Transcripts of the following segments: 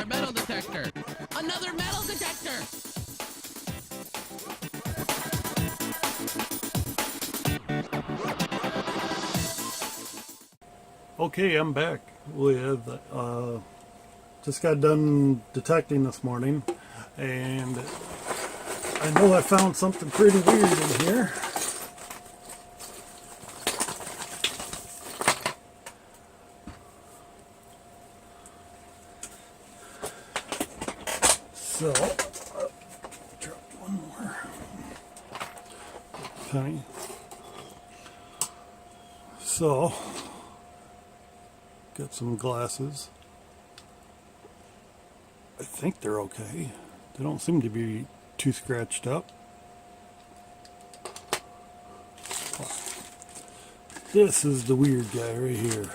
Another metal detector. Another metal detector. Okay, I'm back with, just got done detecting this morning, and I know I found something pretty weird in here. So, drop one more penny. So, got some glasses. I think they're okay. They don't seem to be too scratched up. This is the weird guy right here.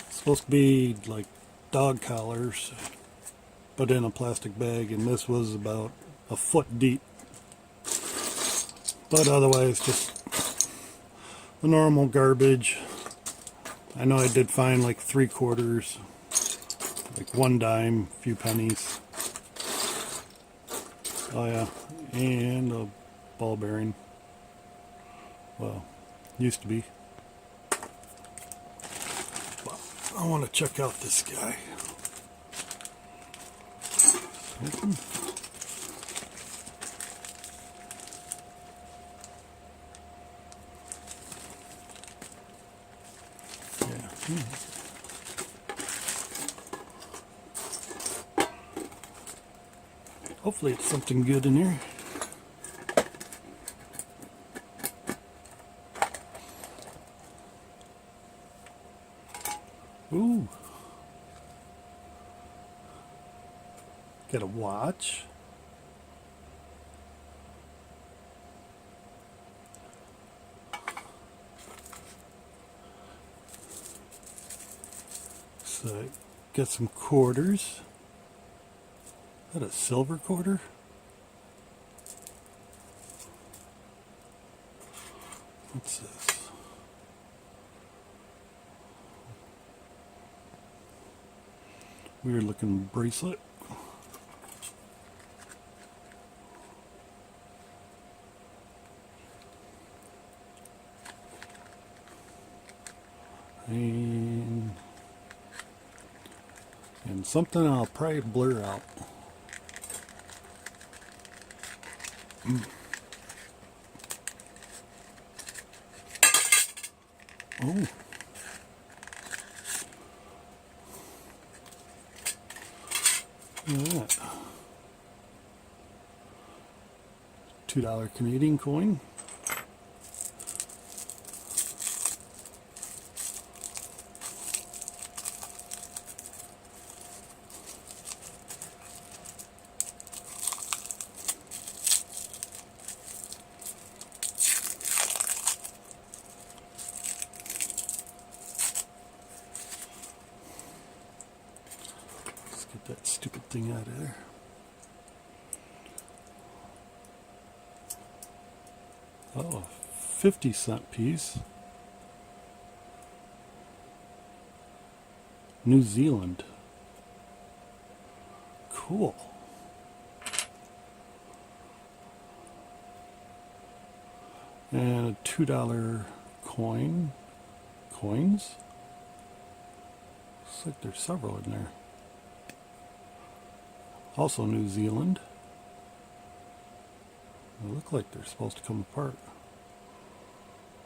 It's supposed to be like dog collars, but in a plastic bag, and this was about a foot deep. But otherwise, just the normal garbage. I know I did find like 3/4, like 1 dime, a few pennies. Oh yeah, and a ball bearing. Well, used to be. But I want to check out this guy. Open. Yeah. Hopefully it's something good in here. Ooh. Got a watch. So got some quarters. Is that a silver quarter? What's this? Weird looking bracelet. And something I'll probably blur out. Oh. Look at that. $2 Canadian coin. Let's get that stupid thing out of there. Oh, 50-cent piece. New Zealand. Cool. And a $2 coin. Coins? Looks like there's several in there. Also New Zealand. They look like they're supposed to come apart.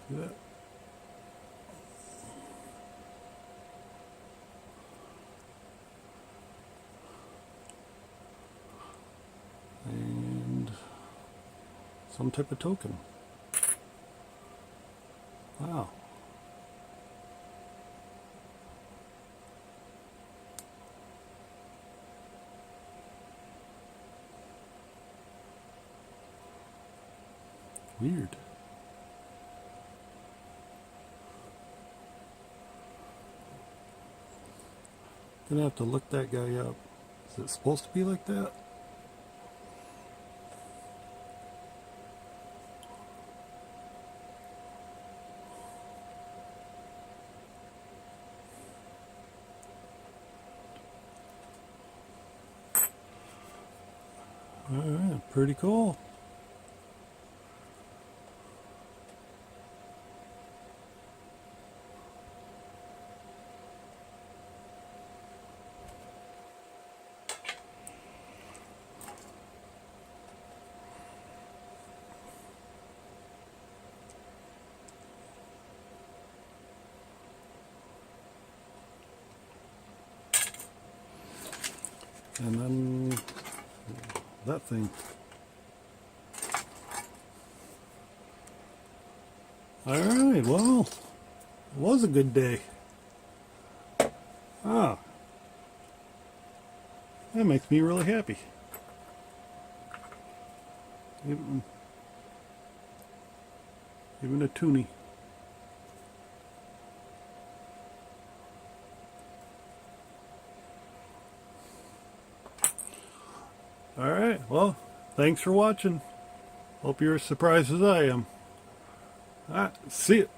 See that? And some type of token. Wow. Weird. Gonna have to look that guy up. Is it supposed to be like that? All right, pretty cool. And then that thing. All right, well, it was a good day. Ah, that makes me really happy. Even a toonie. All right, well, thanks for watching. Hope you're as surprised as I am. All right, see you.